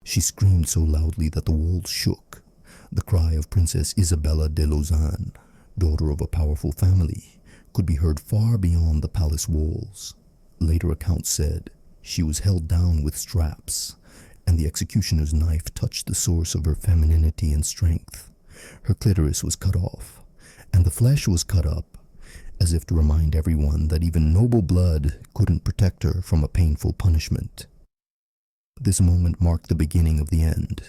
She screamed so loudly that the walls shook. The cry of Princess Isabella de Lausanne, daughter of a powerful family, could be heard far beyond the palace walls. Later accounts said she was held down with straps, and the executioner's knife touched the source of her femininity and strength. Her clitoris was cut off, and the flesh was cut up, as if to remind everyone that even noble blood couldn't protect her from a painful punishment. This moment marked the beginning of the end,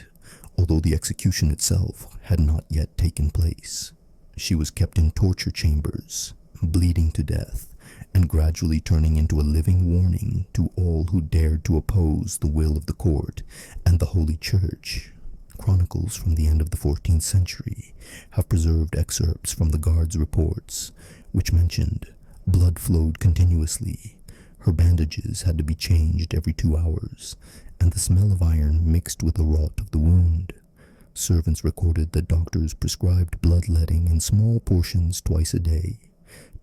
although the execution itself had not yet taken place. She was kept in torture chambers, bleeding to death, and gradually turning into a living warning to all who dared to oppose the will of the court and the Holy Church. Chronicles from the end of the 14th century have preserved excerpts from the guards' reports, which mentioned blood flowed continuously, her bandages had to be changed every 2 hours, and the smell of iron mixed with the rot of the wound. Servants recorded that doctors prescribed bloodletting in small portions twice a day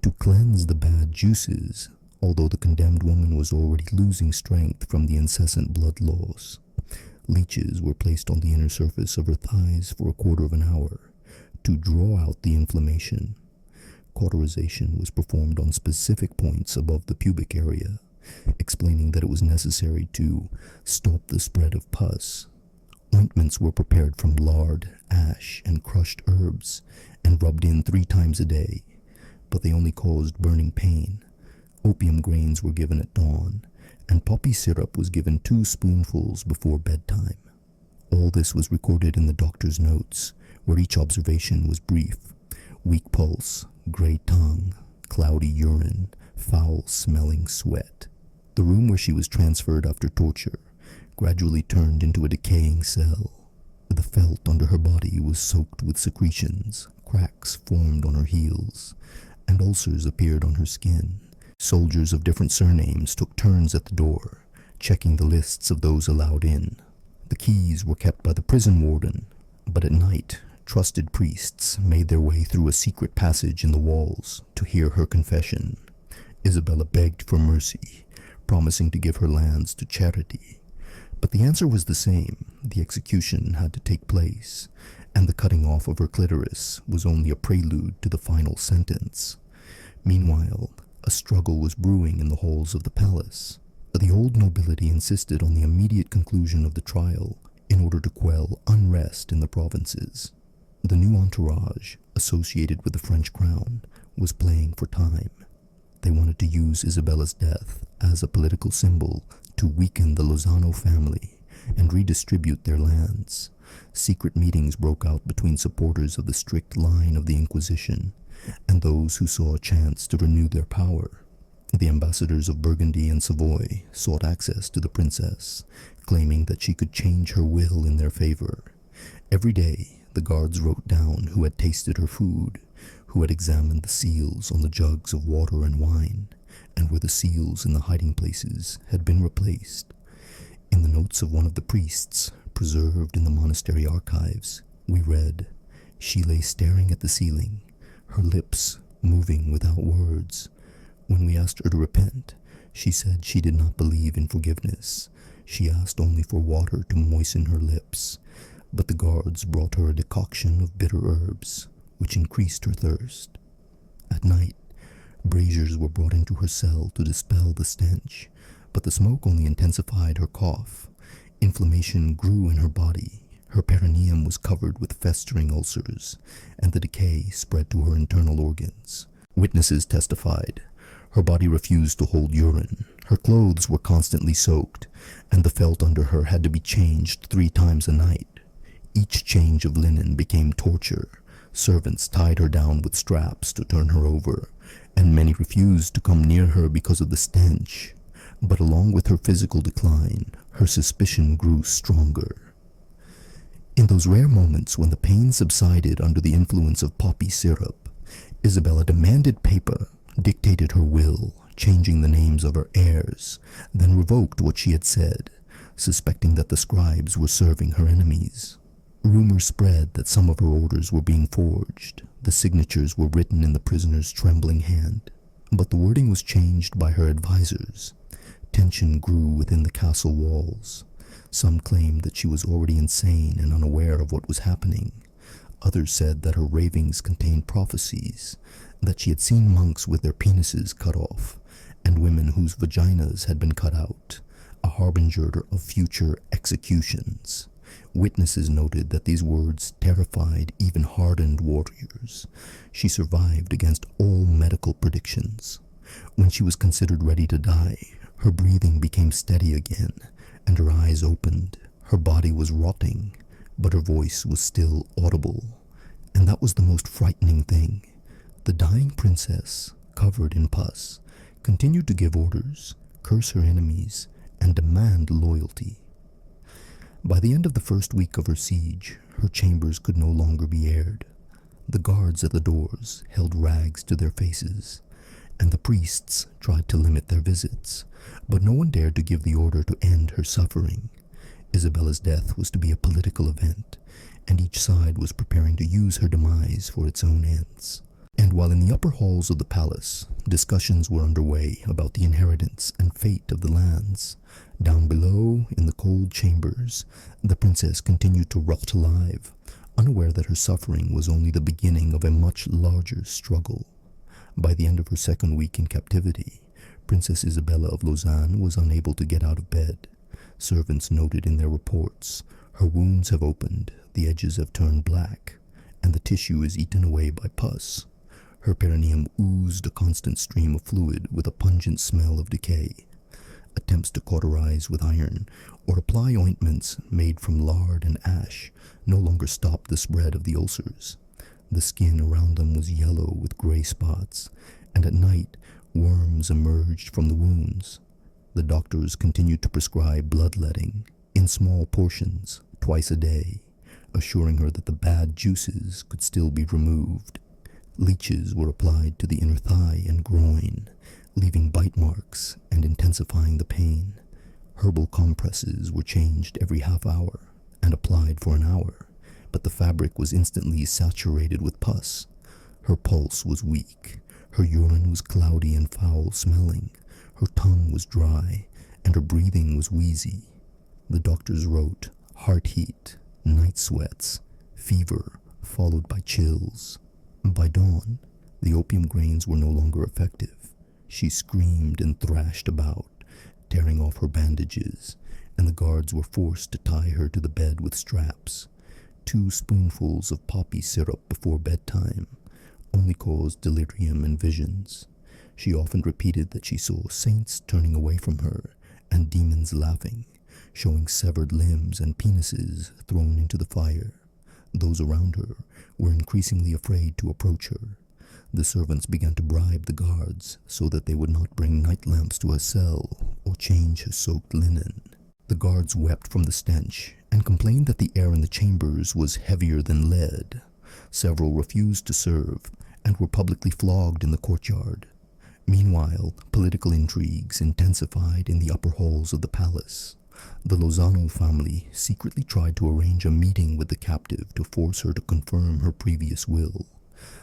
to cleanse the bad juices, although the condemned woman was already losing strength from the incessant blood loss. Leeches were placed on the inner surface of her thighs for a quarter of an hour to draw out the inflammation. Cauterization was performed on specific points above the pubic area, explaining that it was necessary to stop the spread of pus. Ointments were prepared from lard, ash, and crushed herbs, and rubbed in 3 times a day, but they only caused burning pain. Opium grains were given at dawn, and poppy syrup was given 2 spoonfuls before bedtime. All this was recorded in the doctor's notes, where each observation was brief: weak pulse, gray tongue, cloudy urine, foul-smelling sweat. The room where she was transferred after torture gradually turned into a decaying cell. The felt under her body was soaked with secretions, cracks formed on her heels, and ulcers appeared on her skin. Soldiers of different surnames took turns at the door, checking the lists of those allowed in. The keys were kept by the prison warden, but at night, trusted priests made their way through a secret passage in the walls to hear her confession. Isabella begged for mercy, promising to give her lands to charity. But the answer was the same: the execution had to take place, and the cutting off of her clitoris was only a prelude to the final sentence. Meanwhile, a struggle was brewing in the halls of the palace. The old nobility insisted on the immediate conclusion of the trial in order to quell unrest in the provinces. The new entourage, associated with the French crown, was playing for time. They wanted to use Isabella's death as a political symbol to weaken the Lozano family and redistribute their lands. Secret meetings broke out between supporters of the strict line of the Inquisition and those who saw a chance to renew their power. The ambassadors of Burgundy and Savoy sought access to the princess, claiming that she could change her will in their favor. Every day, the guards wrote down who had tasted her food, who had examined the seals on the jugs of water and wine, and where the seals in the hiding places had been replaced. In the notes of one of the priests, preserved in the monastery archives, we read, "She lay staring at the ceiling, her lips moving without words. When we asked her to repent, she said she did not believe in forgiveness. She asked only for water to moisten her lips, but the guards brought her a decoction of bitter herbs, which increased her thirst. At night, braziers were brought into her cell to dispel the stench, but the smoke only intensified her cough. Inflammation grew in her body. Her perineum was covered with festering ulcers, and the decay spread to her internal organs. Witnesses testified. Her body refused to hold urine. Her clothes were constantly soaked, and the felt under her had to be changed 3 times a night. Each change of linen became torture. Servants tied her down with straps to turn her over, and many refused to come near her because of the stench. But along with her physical decline, her suspicion grew stronger. In those rare moments when the pain subsided under the influence of poppy syrup, Isabella demanded paper, dictated her will, changing the names of her heirs, then revoked what she had said, suspecting that the scribes were serving her enemies. Rumors spread that some of her orders were being forged. The signatures were written in the prisoner's trembling hand, but the wording was changed by her advisors. Tension grew within the castle walls. Some claimed that she was already insane and unaware of what was happening. Others said that her ravings contained prophecies, that she had seen monks with their penises cut off, and women whose vaginas had been cut out, a harbinger of future executions. Witnesses noted that these words terrified even hardened warriors. She survived against all medical predictions. When she was considered ready to die, her breathing became steady again, and her eyes opened. Her body was rotting, but her voice was still audible. And that was the most frightening thing. The dying princess, covered in pus, continued to give orders, curse her enemies, and demand loyalty. By the end of the first week of her siege, her chambers could no longer be aired. The guards at the doors held rags to their faces, and the priests tried to limit their visits, but no one dared to give the order to end her suffering. Isabella's death was to be a political event, and each side was preparing to use her demise for its own ends. And while in the upper halls of the palace, discussions were underway about the inheritance and fate of the lands, down below, in the cold chambers, the princess continued to rot alive, unaware that her suffering was only the beginning of a much larger struggle. By the end of her second week in captivity, Princess Isabella of Lausanne was unable to get out of bed. Servants noted in their reports, her wounds have opened, the edges have turned black, and the tissue is eaten away by pus. Her perineum oozed a constant stream of fluid with a pungent smell of decay. Attempts to cauterize with iron or apply ointments made from lard and ash no longer stopped the spread of the ulcers. The skin around them was yellow with gray spots, and at night worms emerged from the wounds. The doctors continued to prescribe bloodletting in small portions twice a day, assuring her that the bad juices could still be removed. Leeches were applied to the inner thigh and groin, leaving bite marks and intensifying the pain. Herbal compresses were changed every half hour and applied for an hour, but the fabric was instantly saturated with pus. Her pulse was weak, her urine was cloudy and foul-smelling, her tongue was dry, and her breathing was wheezy. The doctors wrote heart heat, night sweats, fever, followed by chills. By dawn, the opium grains were no longer effective. She screamed and thrashed about, tearing off her bandages, and the guards were forced to tie her to the bed with straps. 2 spoonfuls of poppy syrup before bedtime only caused delirium and visions. She often repeated that she saw saints turning away from her and demons laughing, showing severed limbs and penises thrown into the fire. Those around her were increasingly afraid to approach her. The servants began to bribe the guards so that they would not bring night lamps to her cell or change her soaked linen. The guards wept from the stench and complained that the air in the chambers was heavier than lead. Several refused to serve and were publicly flogged in the courtyard. Meanwhile, political intrigues intensified in the upper halls of the palace. The Lozano family secretly tried to arrange a meeting with the captive to force her to confirm her previous will.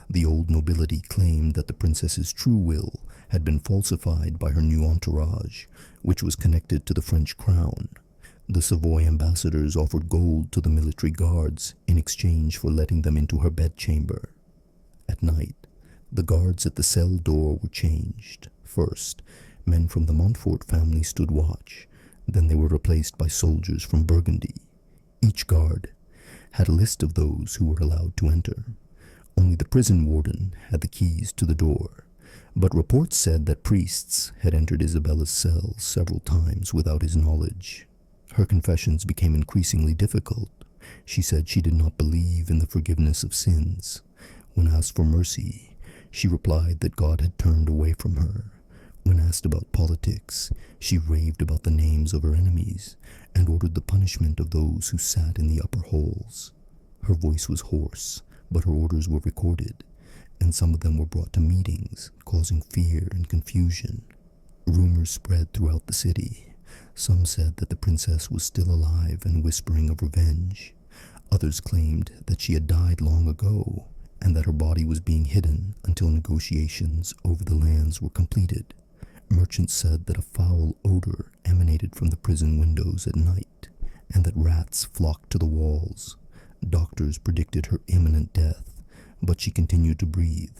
The old nobility claimed that the princess's true will had been falsified by her new entourage, which was connected to the French crown. The Savoy ambassadors offered gold to the military guards in exchange for letting them into her bedchamber. At night, the guards at the cell door were changed. First, men from the Montfort family stood watch. Then they were replaced by soldiers from Burgundy. Each guard had a list of those who were allowed to enter. Only the prison warden had the keys to the door, but reports said that priests had entered Isabella's cell several times without his knowledge. Her confessions became increasingly difficult. She said she did not believe in the forgiveness of sins. When asked for mercy, she replied that God had turned away from her. When asked about politics, she raved about the names of her enemies and ordered the punishment of those who sat in the upper halls. Her voice was hoarse, but her orders were recorded, and some of them were brought to meetings, causing fear and confusion. Rumors spread throughout the city. Some said that the princess was still alive and whispering of revenge. Others claimed that she had died long ago, and that her body was being hidden until negotiations over the lands were completed. Merchants said that a foul odor emanated from the prison windows at night, and that rats flocked to the walls. Doctors predicted her imminent death, but she continued to breathe.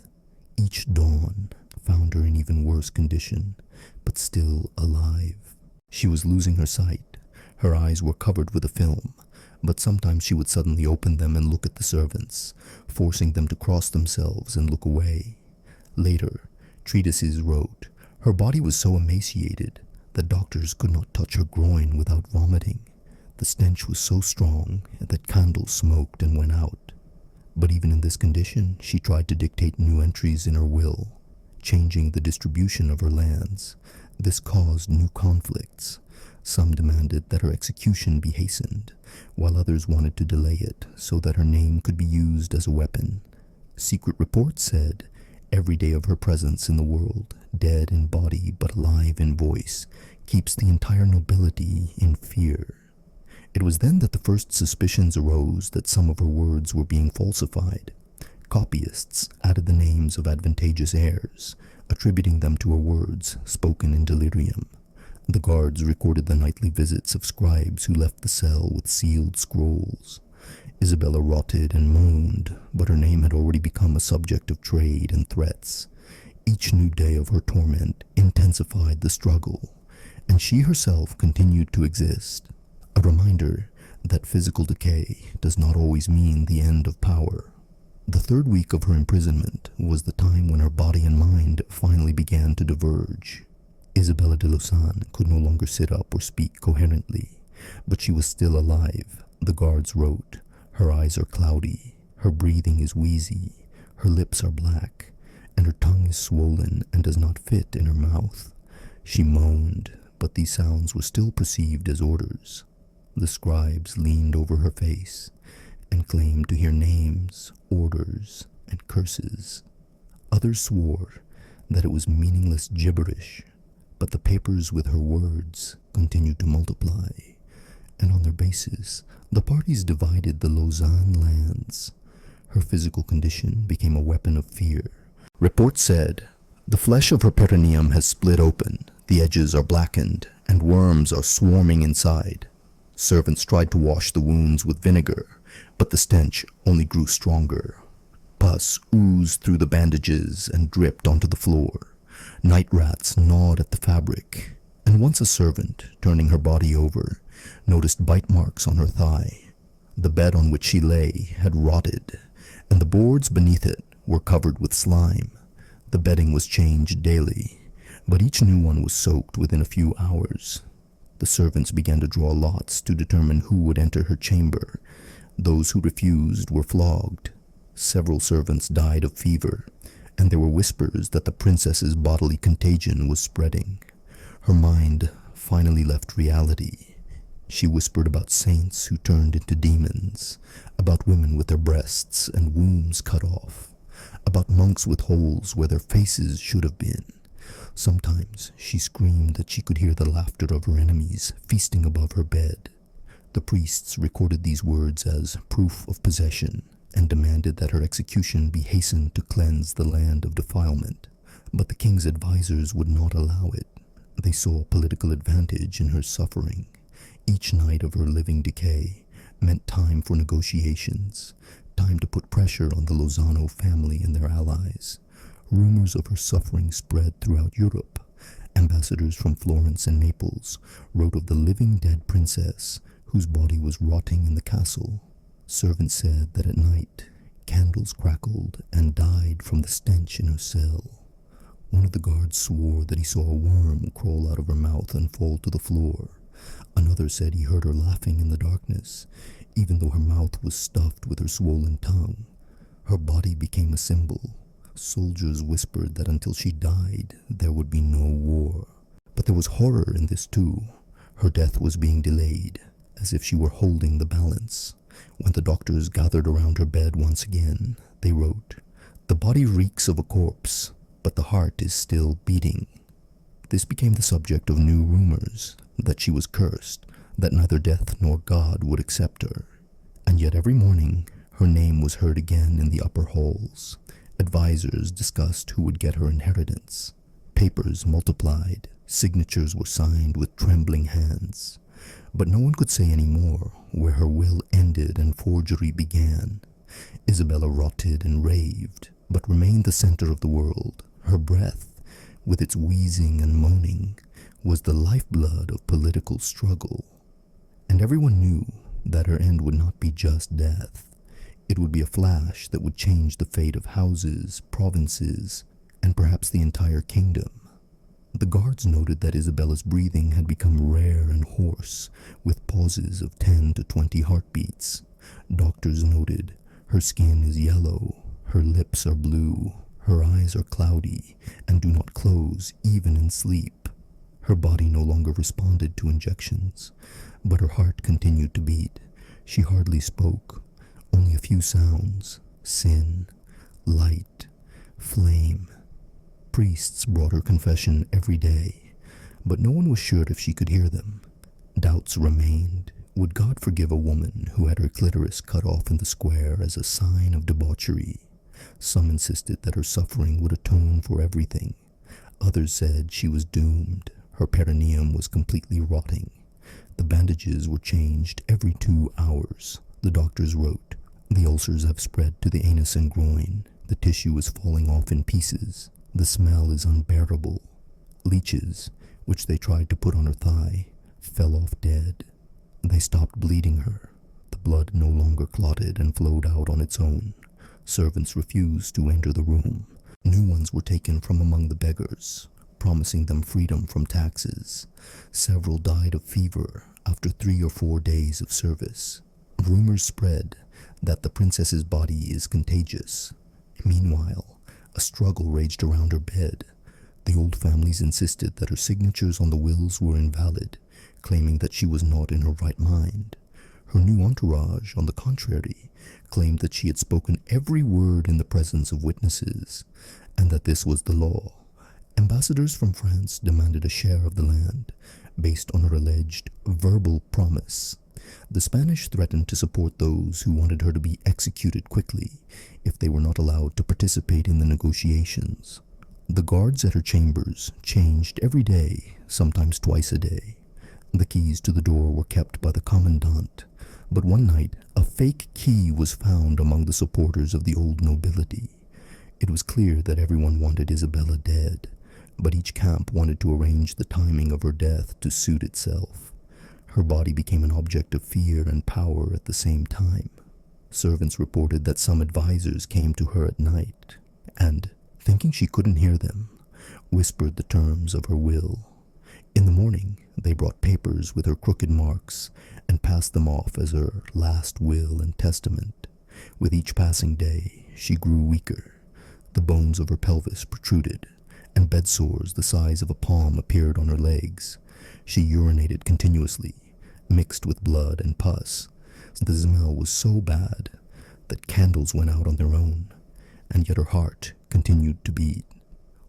Each dawn found her in even worse condition, but still alive. She was losing her sight. Her eyes were covered with a film, but sometimes she would suddenly open them and look at the servants, forcing them to cross themselves and look away. Later, treatises wrote, her body was so emaciated that doctors could not touch her groin without vomiting. The stench was so strong that candles smoked and went out. But even in this condition, she tried to dictate new entries in her will, changing the distribution of her lands. This caused new conflicts. Some demanded that her execution be hastened, while others wanted to delay it so that her name could be used as a weapon. Secret reports said, every day of her presence in the world, dead in body but alive in voice, keeps the entire nobility in fear. It was then that the first suspicions arose that some of her words were being falsified. Copyists added the names of advantageous heirs, attributing them to her words spoken in delirium. The guards recorded the nightly visits of scribes who left the cell with sealed scrolls. Isabella rotted and moaned, but her name had already become a subject of trade and threats. Each new day of her torment intensified the struggle, and she herself continued to exist. A reminder that physical decay does not always mean the end of power. The third week of her imprisonment was the time when her body and mind finally began to diverge. Isabella de Lausanne could no longer sit up or speak coherently, but she was still alive. The guards wrote, her eyes are cloudy, her breathing is wheezy, her lips are black, and her tongue is swollen and does not fit in her mouth. She moaned, but these sounds were still perceived as orders. The scribes leaned over her face and claimed to hear names, orders, and curses. Others swore that it was meaningless gibberish, but the papers with her words continued to multiply, and on their basis, the parties divided the Lausanne lands. Her physical condition became a weapon of fear. Reports said, the flesh of her perineum has split open, the edges are blackened, and worms are swarming inside. Servants tried to wash the wounds with vinegar, but the stench only grew stronger. Pus oozed through the bandages and dripped onto the floor. Night rats gnawed at the fabric, and once a servant, turning her body over, noticed bite marks on her thigh. The bed on which she lay had rotted, and the boards beneath it were covered with slime. The bedding was changed daily, but each new one was soaked within a few hours. The servants began to draw lots to determine who would enter her chamber. Those who refused were flogged. Several servants died of fever, and there were whispers that the princess's bodily contagion was spreading. Her mind finally left reality. She whispered about saints who turned into demons, about women with their breasts and wombs cut off, about monks with holes where their faces should have been. Sometimes she screamed that she could hear the laughter of her enemies feasting above her bed. The priests recorded these words as proof of possession and demanded that her execution be hastened to cleanse the land of defilement. But the king's advisors would not allow it. They saw political advantage in her suffering. Each night of her living decay meant time for negotiations, time to put pressure on the Lozano family and their allies. Rumors of her suffering spread throughout Europe. Ambassadors from Florence and Naples wrote of the living dead princess whose body was rotting in the castle. Servants said that at night, candles crackled and died from the stench in her cell. One of the guards swore that he saw a worm crawl out of her mouth and fall to the floor. Another said he heard her laughing in the darkness, even though her mouth was stuffed with her swollen tongue. Her body became a symbol. Soldiers whispered that until she died, there would be no war. But there was horror in this too. Her death was being delayed, as if she were holding the balance. When the doctors gathered around her bed once again, they wrote, "The body reeks of a corpse, but the heart is still beating." This became the subject of new rumors, that she was cursed, that neither death nor God would accept her. And yet every morning, her name was heard again in the upper halls. Advisors discussed who would get her inheritance. Papers multiplied. Signatures were signed with trembling hands. But no one could say any more where her will ended and forgery began. Isabella rotted and raved, but remained the center of the world. Her breath, with its wheezing and moaning, was the lifeblood of political struggle. And everyone knew that her end would not be just death. It would be a flash that would change the fate of houses, provinces, and perhaps the entire kingdom. The guards noted that Isabella's breathing had become rare and hoarse, with pauses of 10 to 20 heartbeats. Doctors noted her skin is yellow, her lips are blue, her eyes are cloudy and do not close even in sleep. Her body no longer responded to injections, but her heart continued to beat. She hardly spoke, only a few sounds: sin, light, flame. Priests brought her confession every day, but no one was sure if she could hear them. Doubts remained. Would God forgive a woman who had her clitoris cut off in the square as a sign of debauchery? Some insisted that her suffering would atone for everything. Others said she was doomed. Her perineum was completely rotting. The bandages were changed every 2 hours. The doctors wrote, "The ulcers have spread to the anus and groin. The tissue is falling off in pieces. The smell is unbearable." Leeches, which they tried to put on her thigh, fell off dead. They stopped bleeding her. The blood no longer clotted and flowed out on its own. Servants refused to enter the room. New ones were taken from among the beggars, promising them freedom from taxes. Several died of fever after 3 or 4 days of service. Rumors spread that the princess's body is contagious. Meanwhile, a struggle raged around her bed. The old families insisted that her signatures on the wills were invalid, claiming that she was not in her right mind. Her new entourage, on the contrary, claimed that she had spoken every word in the presence of witnesses, and that this was the law. Ambassadors from France demanded a share of the land, based on her alleged verbal promise. The Spanish threatened to support those who wanted her to be executed quickly if they were not allowed to participate in the negotiations. The guards at her chambers changed every day, sometimes twice a day. The keys to the door were kept by the commandant, but one night a fake key was found among the supporters of the old nobility. It was clear that everyone wanted Isabella dead, but each camp wanted to arrange the timing of her death to suit itself. Her body became an object of fear and power at the same time. Servants reported that some advisors came to her at night and, thinking she couldn't hear them, whispered the terms of her will. In the morning, they brought papers with her crooked marks and passed them off as her last will and testament. With each passing day, she grew weaker. The bones of her pelvis protruded, and bed sores the size of a palm appeared on her legs. She urinated continuously, mixed with blood and pus. The smell was so bad that candles went out on their own, and yet her heart continued to beat.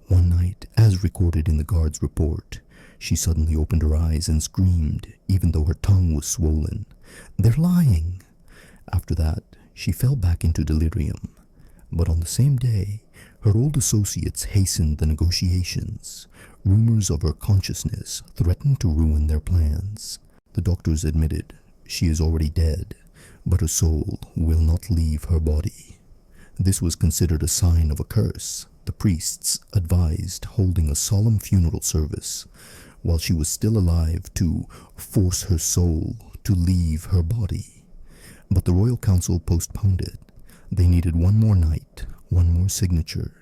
One night, as recorded in the guard's report, she suddenly opened her eyes and screamed, even though her tongue was swollen. "They're lying!" After that, she fell back into delirium. But on the same day, her old associates hastened the negotiations. Rumors of her consciousness threatened to ruin their plans. The doctors admitted she is already dead, but her soul will not leave her body. This was considered a sign of a curse. The priests advised holding a solemn funeral service while she was still alive to force her soul to leave her body. But the royal council postponed it. They needed one more night, one more signature.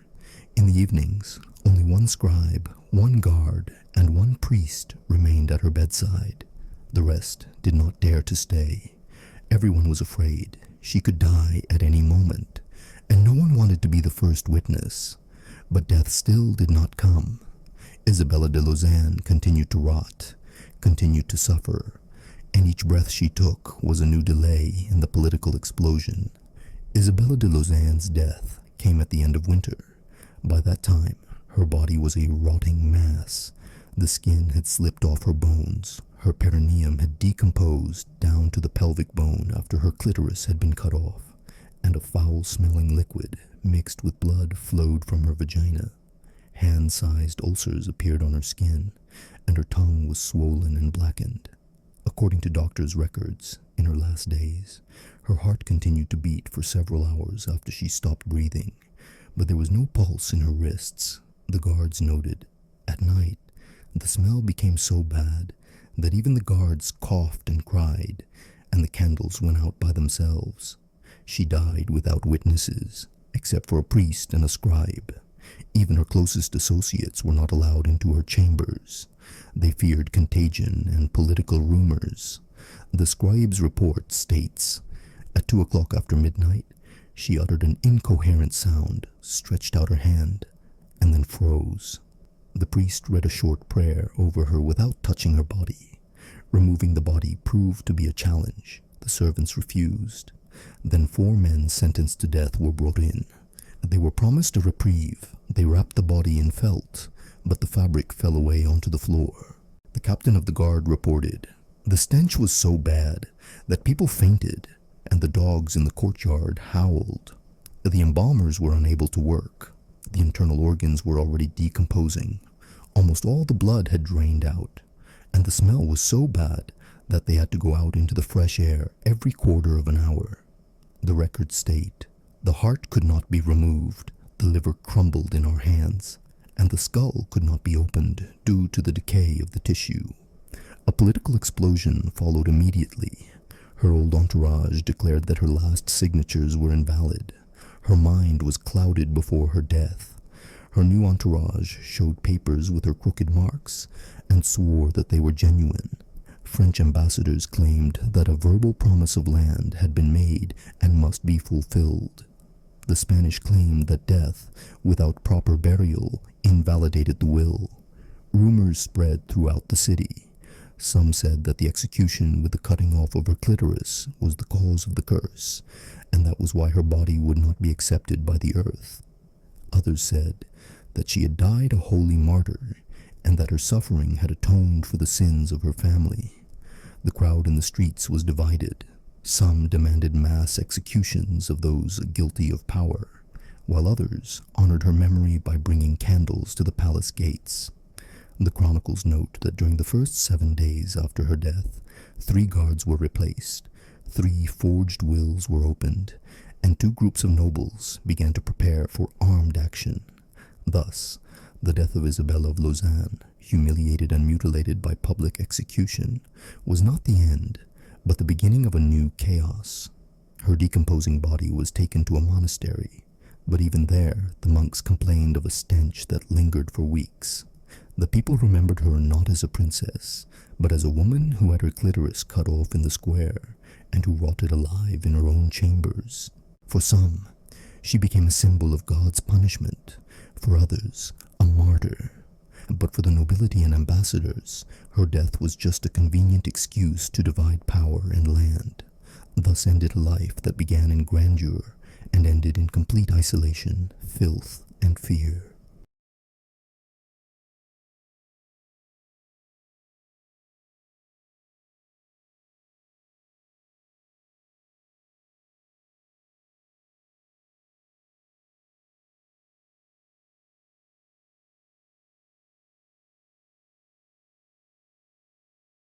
In the evenings, only one scribe, one guard, and one priest remained at her bedside. The rest did not dare to stay. Everyone was afraid she could die at any moment, and no one wanted to be the first witness. But death still did not come. Isabella de Lausanne continued to rot, continued to suffer, and each breath she took was a new delay in the political explosion. Isabella de Lausanne's death came at the end of winter. By that time, her body was a rotting mass. The skin had slipped off her bones. Her perineum had decomposed down to the pelvic bone after her clitoris had been cut off, and a foul-smelling liquid mixed with blood flowed from her vagina. Hand-sized ulcers appeared on her skin, and her tongue was swollen and blackened. According to doctors' records, in her last days, her heart continued to beat for several hours after she stopped breathing, but there was no pulse in her wrists. The guards noted. At night, the smell became so bad that even the guards coughed and cried, and the candles went out by themselves. She died without witnesses, except for a priest and a scribe. Even her closest associates were not allowed into her chambers. They feared contagion and political rumors. The scribe's report states, at 2 o'clock after midnight, she uttered an incoherent sound, stretched out her hand, and then froze. The priest read a short prayer over her without touching her body. Removing the body proved to be a challenge. The servants refused. Then 4 men sentenced to death were brought in. They were promised a reprieve. They wrapped the body in felt, but the fabric fell away onto the floor. The captain of the guard reported, the stench was so bad that people fainted, and the dogs in the courtyard howled. The embalmers were unable to work. The internal organs were already decomposing. Almost all the blood had drained out, and the smell was so bad that they had to go out into the fresh air every quarter of an hour. The records state, the heart could not be removed, the liver crumbled in our hands, and the skull could not be opened due to the decay of the tissue. A political explosion followed immediately. Her old entourage declared that her last signatures were invalid. Her mind was clouded before her death. Her new entourage showed papers with her crooked marks and swore that they were genuine. French ambassadors claimed that a verbal promise of land had been made and must be fulfilled. The Spanish claimed that death, without proper burial, invalidated the will. Rumors spread throughout the city. Some said that the execution with the cutting off of her clitoris was the cause of the curse, and that was why her body would not be accepted by the earth. Others said that she had died a holy martyr, and that her suffering had atoned for the sins of her family. The crowd in the streets was divided. Some demanded mass executions of those guilty of power, while others honored her memory by bringing candles to the palace gates. The chronicles note that during the first 7 days after her death, 3 guards were replaced, 3 forged wills were opened, and 2 groups of nobles began to prepare for armed action. Thus, the death of Isabella of Lausanne, humiliated and mutilated by public execution, was not the end, but the beginning of a new chaos. Her decomposing body was taken to a monastery, but even there the monks complained of a stench that lingered for weeks. The people remembered her not as a princess, but as a woman who had her clitoris cut off in the square and who rotted alive in her own chambers. For some, she became a symbol of God's punishment. For others, a martyr. But for the nobility and ambassadors, her death was just a convenient excuse to divide power and land. Thus ended a life that began in grandeur and ended in complete isolation, filth, and fear.